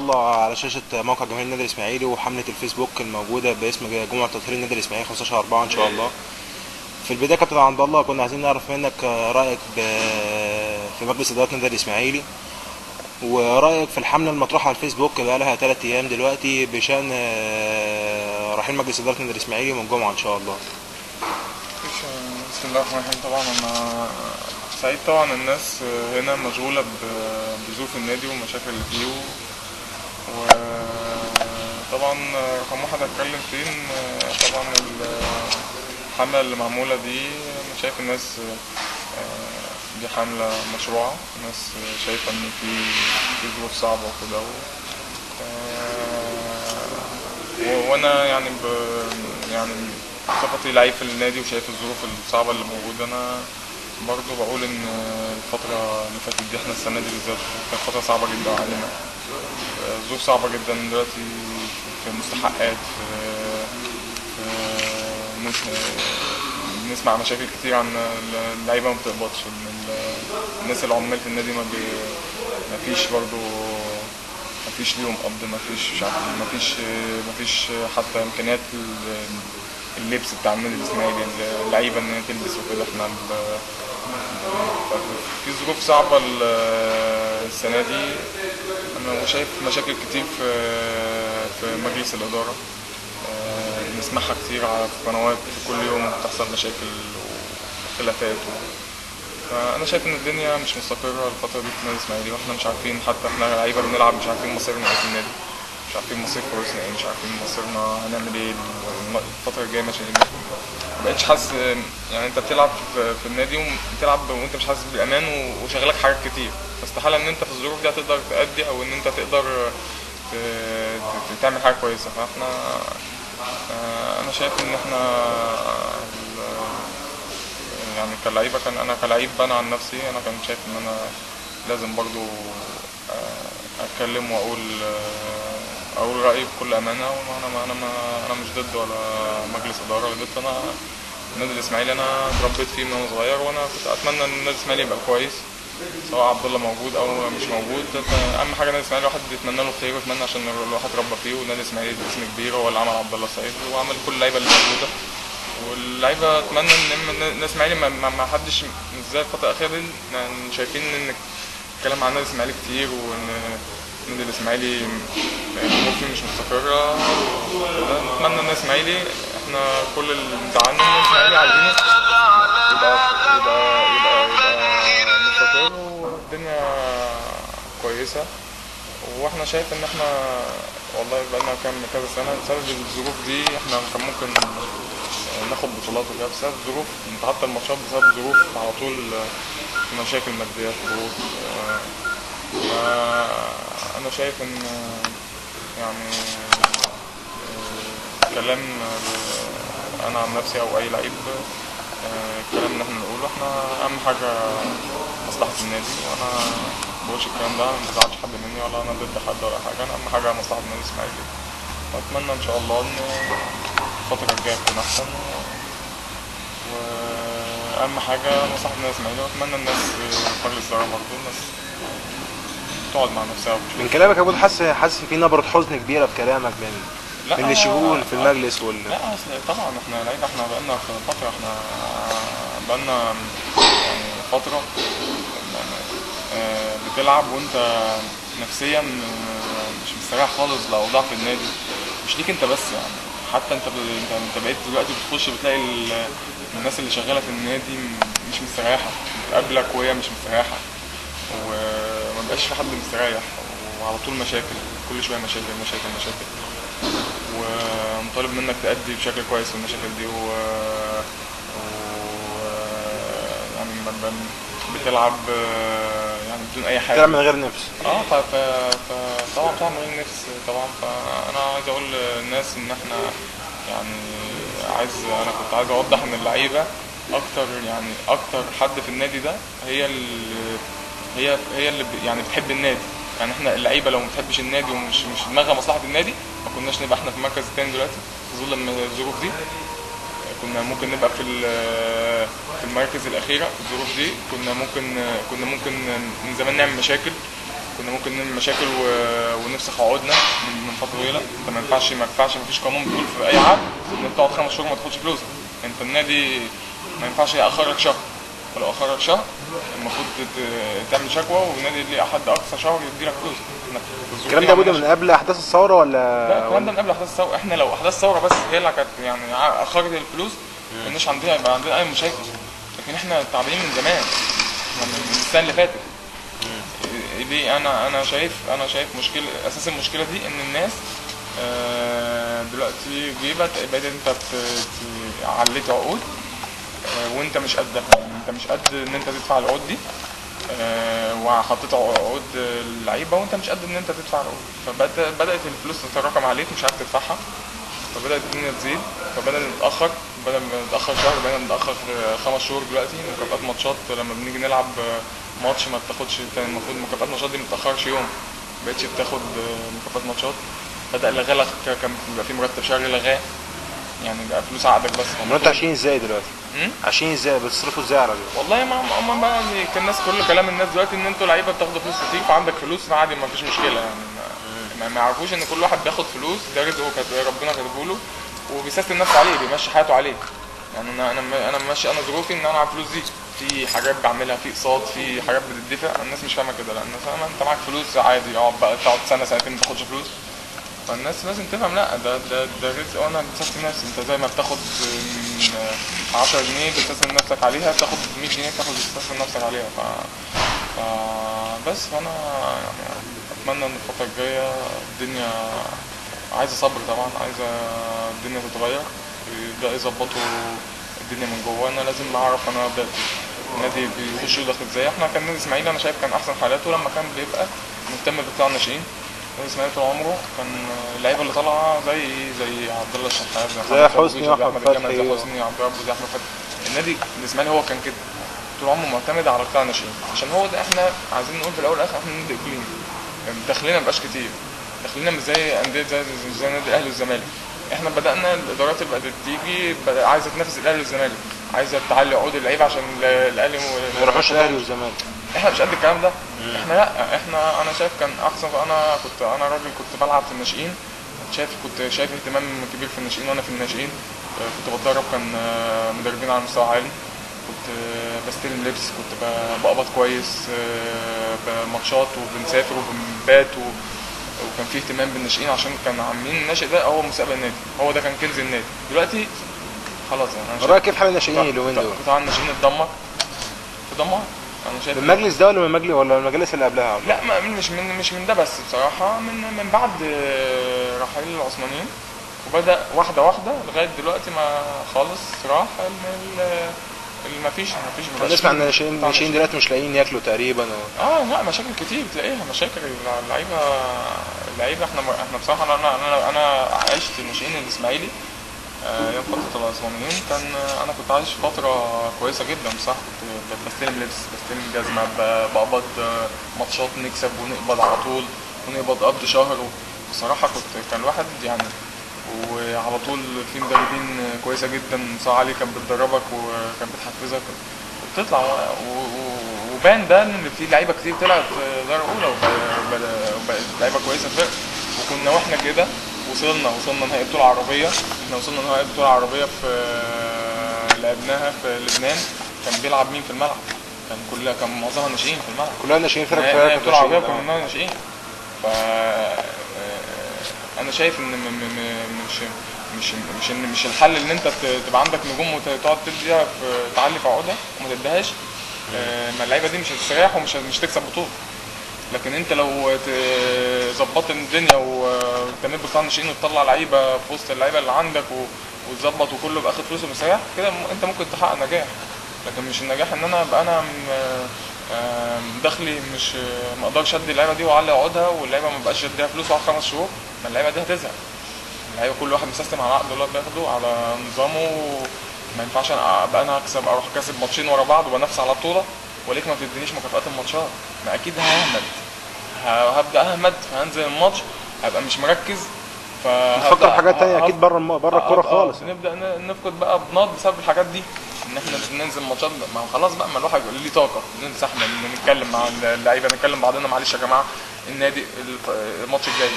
الله على شاشة موقع جماهير النادي الإسماعيلي وحملة الفيسبوك الموجودة باسم جمعة تطهير النادي الإسماعيلي 15/4 إن شاء الله. في البداية كابتن عبد الله، كنا عايزين نعرف منك رأيك في مجلس إدارة النادي الإسماعيلي، ورأيك في الحملة المطروحة على الفيسبوك بقالها 3 أيام دلوقتي بشأن رحيل مجلس إدارة النادي الإسماعيلي يوم الجمعة إن شاء الله. بسم الله الرحمن الرحيم. طبعا انا سعيد. طبعا الناس هنا مشغولة بظروف النادي والمشاكل اللي فيه، وطبعا رقم واحد هتكلم فيه ان طبعا الحملة اللي معمولة دي انا شايف الناس دي حملة مشروعة. الناس شايفة ان في ظروف صعبة وكده، وانا يعني يعني صفتي لعيب في النادي وشايف الظروف الصعبة اللي موجودة، انا برضه بقول ان الفترة اللي فاتت دي احنا السنة دي بالذات كانت فترة صعبة جدا علينا. ظروف صعبة جدا دلوقتي في المستحقات، بنسمع مشاكل كتير عن اللعيبة ما بتقبضش، الناس العمال في النادي ما فيش برضه، ما فيش ليهم قبض، ما فيش مش عارف، ما فيش حتى امكانيات اللبس بتاع النادي الاسماعيلي، اللعيبه ان هي تلبس وكده. احنا في ظروف صعبه السنه دي. انا شايف مشاكل كتير في مجلس الاداره، بنسمعها كتير على القنوات، كل يوم بتحصل مشاكل وخلافات فانا شايف ان الدنيا مش مستقره الفتره دي في النادي الاسماعيلي، واحنا مش عارفين، حتى احنا لعيبه بنلعب مش عارفين مصيرنا ايه في النادي، مش عارفين مصير فلوسنا ايه، مش عارفين مصيرنا هنعمل ايه الفتره الجايه ماشيه ازاي. مبقتش حاسس يعني انت بتلعب في النادي وبتلعب وانت مش حاسس بالامان وشغلك حاجات كتير، فاستحاله ان انت في الظروف دي هتقدر تأدي او ان انت تقدر تعمل حاجه كويسه. فاحنا انا شايف ان احنا يعني كلعيبه، انا كلعيب انا عن نفسي انا كان شايف ان انا لازم برضو اتكلم واقول رايي بكل امانه. انا مش ضد ولا مجلس اداره ولا ضد. انا النادي الاسماعيلي انا اتربيت فيه من وانا صغير، وانا كنت اتمنى ان النادي الاسماعيلي يبقى كويس، سواء عبد الله موجود او مش موجود. اهم حاجه النادي الاسماعيلي الواحد بيتمنى له الخير ويتمنى، عشان الواحد ربى فيه، والنادي الاسماعيلي اسم كبير، هو اللي عمل عبد الله السعيد وعمل كل اللعيبه اللي موجوده، واللعيبه اتمنى ان النادي الاسماعيلي ما حدش مش زي الفتره الاخيره دي. يعني شايفين ان الكلام عن النادي الاسماعيلي كتير، وان النادي الاسماعيلي الامور فيه مش مستقره. نتمنى النادي الاسماعيلي، احنا كل اللي زعلنا النادي الاسماعيلي عايزينه يبقى مستقر والدنيا كويسه. واحنا شايف ان احنا والله بقالنا كذا سنه بسبب الظروف دي احنا كان ممكن ناخد بطولات وكده، بسبب ظروف نتعطل الماتشات، بسبب ظروف على طول مشاكل ماديه، ظروف. انا شايف ان يعني كلام انا عن نفسي او اي لعيب، الكلام اللي احنا نقوله احنا اهم حاجه مصلحه النادي، وانا بقولش الكلام ده ما بزعلش حد مني ولا انا ضد حد ولا حاجه. انا اهم حاجه مصلحه النادي الاسماعيلي، واتمنى ان شاء الله ان الفتره الجايه تكون احسن، واهم حاجه مصلحه النادي الاسماعيلي. واتمنى الناس في مجلس الاداره برضه الناس تقعد مع نفسها وتشوف. من كلامك يا ابو حاسس في نبرة حزن كبيرة في كلامك من الشغول في المجلس لا طبعا احنا لعيبه، احنا بقالنا فتره، احنا بقالنا يعني فتره بتلعب وانت نفسيا مش مستريح خالص لاوضاع في النادي، مش ليك انت بس، يعني حتى انت بقيت دلوقتي بتخش بتلاقي الناس اللي شغاله في النادي مش مستريحه، بتقابلك وهي مش مستريحه، وما بقاش في حد مستريح، وعلى طول مشاكل، كل شويه مشاكل مشاكل مشاكل، ومطالب منك تأدي بشكل كويس في المشاكل دي، يعني بتلعب يعني بدون اي حاجه، بتلعب من غير نفس. طبعا بتلعب من غير نفس طبعا. فانا عايز اقول للناس ان احنا يعني انا كنت عايز اوضح ان اللعيبه اكتر حد في النادي ده هي اللي يعني بتحب النادي. يعني احنا اللعيبه لو ما بتحبش النادي ومش دماغها مصلحه النادي، ما كناش نبقى احنا في المركز الثاني دلوقتي في ظل الظروف دي. كنا ممكن نبقى في المراكز الاخيره في الظروف دي، كنا ممكن من زمان نعمل مشاكل، كنا ممكن نعمل مشاكل ونفسخ عقودنا من فتره طويله. انت ما ينفعش مفيش قانون بيقول في اي عقد انك تقعد 5 شهور ما تاخدش فلوسك. انت النادي ما ينفعش ياخرك شهر، ولو اخرك شهر المفروض تعمل شكوى والنادي اللي حد اقصى شهر يديلك فلوس. الكلام ده بدا من قبل احداث الثوره ولا؟ لا، الكلام ده من قبل احداث الثوره. احنا لو احداث الثوره بس هي اللي كانت يعني اخرت الفلوس ما كناش يبقى عندنا اي مشاكل، لكن احنا تعبانين من زمان، من السنه اللي فاتت. دي انا شايف مشكله، اساس المشكله دي ان الناس دلوقتي بقيت انت عليت عقود وانت مش قدها، انت مش قد ان انت تدفع العقود دي، وحطيت عقود اللعيبه وانت مش قد ان انت تدفع العقود، فبدات الفلوس تتراكم عليك مش عارف تدفعها، فبدات الدنيا تزيد، فبدأنا نتاخر، بدل ما نتاخر شهر بقينا نتاخر 5 شهور. دلوقتي مكافآت ماتشات لما بنيجي نلعب ماتش ما بتاخدش، المفروض مكافآت ماتشات دي ما بتاخرش يوم، ما بقتش بتاخد مكافآت ماتشات. بدأ لغى، كان بيبقى في مرتب شهري لغاه، يعني بقى فلوس عقدك بس. انتوا عايشين ازاي دلوقتي؟ عايشين ازاي؟ بتصرفوا ازاي على دول؟ والله ما بقى كان الناس، كل كلام الناس دلوقتي ان انتوا لعيبه بتاخدوا فلوس كتير فعندك فلوس عادي ما فيش مشكله، يعني ما يعرفوش ان كل واحد بياخد فلوس ده رزقه ربنا كاتبه له، وبيسيستم نفسه عليه، بيمشي حياته عليه. يعني انا ماشي، انا ظروفي ان انا على الفلوس دي في حاجات بعملها، في اقساط، في حاجات بتدفع. الناس مش فاهمه كده، لا الناس فاهمه انت معاك فلوس عادي، اقعد بقى تقعد سنه سنتين ما تاخدش فلوس. فالناس لازم تفهم لا ده رزق، وانا بسيستم نفسي. انت زي ما بتاخد 10 جنيه بتسيستم نفسك عليها، بتاخد 100 جنيه بتسيستم نفسك عليها. بس فانا يعني اتمنى ان الفتره الجايه الدنيا عايزه صبر طبعا، عايزه الدنيا تتغير، يبدأ يظبطوا الدنيا من جوه. انا لازم اعرف انا النادي بيخش يدخل ازاي. احنا كان نادي اسماعيلي انا شايف كان احسن حالاته لما كان بيبقى مهتم بقطاع الناشئين. نادي اسماعيلي طول عمره كان اللعيبه اللي طالعه زي عبد الله الشحات، زي حسني واحمد فتحي، زي حسني عبد الله زي احمد فتحي. النادي الاسماعيلي هو كان كده طول عمره معتمد على قطاع الناشئين، عشان هو ده احنا عايزين نقول في الاول والاخر احنا نادي اقليمي، دخلنا مبقاش كتير، دخلنا مش زي انديه زي نادي الاهلي والزمالك. احنا بدأنا الادارات اللي بدأت تيجي عايزه تنافس الاهلي والزمالك، عايزه تعلي عقود اللعيبه عشان الاهلي ما يروحوش الاهلي والزمالك. احنا مش قد الكلام ده. احنا لا، انا شايف كان احسن. انا راجل كنت بلعب في الناشئين، كنت شايف اهتمام كبير في الناشئين، وانا في الناشئين كنت بتدرب، كان مدربين على مستوى عالي، كنت بستلم لبس، كنت بقبض كويس بماتشات، وبنسافر وبنبات وكان في اهتمام بالناشئين، عشان كان عاملين الناشئ ده هو مستقبل النادي، هو ده كان كنز النادي. دلوقتي خلاص يعني رايك كيف حال الناشئين اليومين دول؟ قطاع الناشئين اتدمر. انا شايف من المجلس ده ولا من المجالس اللي قبلها؟ لا، مش من ده بس بصراحه، من بعد رحيل العثمانيين، وبدا واحده واحده لغايه دلوقتي ما خالص راح ما فيش نسمع ان الناشئين دلوقتي مش لاقيين ياكلوا تقريبا لا، مشاكل كتير تلاقيها، مشاكل اللعيبه. احنا بصراحه انا عشت الناشئين الاسماعيلي يوم فتره العثمانيين. انا كنت عايش فتره كويسه جدا بصراحه، كنت بستلم لبس، بستلم جزمه، بقبض ماتشات، نكسب ونقبض على طول، ونقبض قبض شهر. بصراحه كان الواحد يعني، وعلى طول في مدربين كويسه جدا، صاع علي كان بتدربك وكان بتحفزك وبتطلع، وبان ده ان في لعيبه كتير طلعت درجه اولى وبقت لعيبه كويسه فرق. وكنا واحنا كده وصلنا نهائي بطوله عربيه. احنا وصلنا نهائي بطوله عربيه لعبناها في لبنان. كان بيلعب مين في الملعب؟ كان معظمها ناشئين في الملعب، كلها ناشئين، فرق بطوله عربيه كلنا ناشئين. انا شايف ان مش الحل ان انت تبقى عندك نجوم وتقعد تديها تعلي في عقودها وما تديهاش. ما اللعيبه دي مش هتستريح ومش هتكسب بطوله. لكن انت لو ظبطت الدنيا واهتميت بقطاع الناشئين وتطلع لعيبه في وسط اللعيبه اللي عندك وتظبط وكله يبقى اخد فلوسه ومستريح كده، انت ممكن تحقق نجاح. لكن مش النجاح ان انا ابقى دخلي مش ما اقدرش ادي اللعيبه دي واعلي عقودها، واللعيبه ما بقاش اديها فلوس على 5 شهور. ما اللعيبه دي هتزهق. اللعيبه كل واحد مسيستم على عقده اللي هو بياخده على نظامه. ما ينفعش انا اكسب، اروح كاسب ماتشين ورا بعض وبنافس على بطوله وليك ما بتدينيش مكافآت الماتشات. ما اكيد هبدا اهمد، فهنزل الماتش هبقى مش مركز، نفكر في حاجات تانية اكيد بره الكوره خالص. نبدا نفقد بقى بنض بسبب الحاجات دي، ان احنا ننزل ماتشات. ما هو خلاص بقى، ما الواحد ليه طاقه ننسى احنا نتكلم مع اللعيبه، نتكلم بعضنا معلش يا جماعه النادي الماتش الجاي